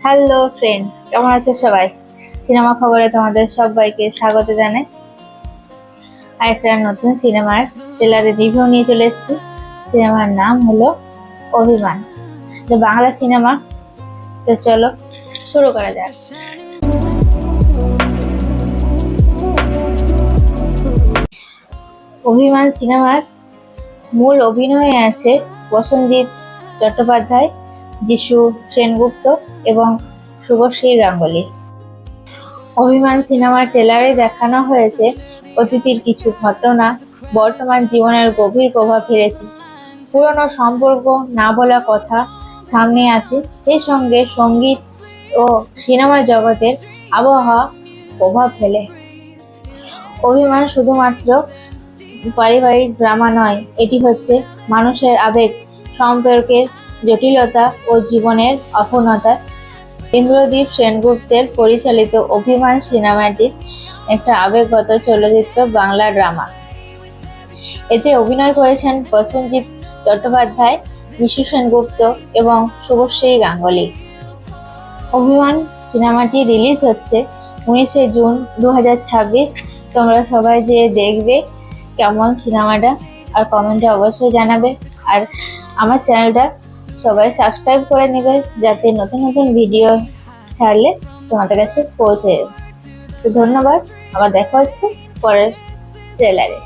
Hello friend, কেমন আছো সবাই? সিনেমা খবরে তোমাদের সবাইকে স্বাগত জানাই। আর একটা নতুন সিনেমার ট্রেলারের রিভিউ নিয়ে চলে এসেছি। সিনেমার নাম হলো অভিমান। এটা বাংলা সিনেমা। তো চলো শুরু করা যাক। অভিমান সিনেমার মূল অভিনয়ে আছে প্রসেনজিৎ চট্টোপাধ্যায়, যিশু সেনগুপ্ত এবং শুভশ্রী গাঙ্গুলি। অভিমান সিনেমার ট্রেলারে দেখানো হয়েছে অতীতের কিছু ঘটনা বর্তমান জীবনের গভীর প্রভাব ফেলেছে। পুরনো সম্পর্ক, না বলা কথা সামনে আসে, সেই সঙ্গে সঙ্গীত ও সিনেমা জগতের আবহাওয়া প্রভাব ফেলে। অভিমান শুধুমাত্র পারিবারিক ড্রামা নয়, এটি হচ্ছে মানুষের আবেগ, সম্পর্কের জটিলতা ও জীবনের অপূর্ণতা। ইন্দ্রদীপ সেনগুপ্তের পরিচালিত অভিমান সিনেমাটি একটা আবেগগত চলচ্চিত্র বাংলা ড্রামা। এতে অভিনয় করেছেন প্রসেনজিৎ চট্টোপাধ্যায়, যিশু সেনগুপ্ত এবং শুভশ্রী গাঙ্গুলি। অভিমান সিনেমাটি রিলিজ হচ্ছে 19শে জুন 2026। তোমরা সবাই যে দেখবে কেমন সিনেমাটা, আর কমেন্টে অবশ্যই জানাবে। আর আমার চ্যানেলটা সবাই সাবস্ক্রাইব করে নেবে, যাতে নতুন নতুন ভিডিও ছাড়লে তোমাদের কাছে পৌঁছে যাবে। তো ধন্যবাদ, আবার দেখা হচ্ছে পরের ট্রেলারে।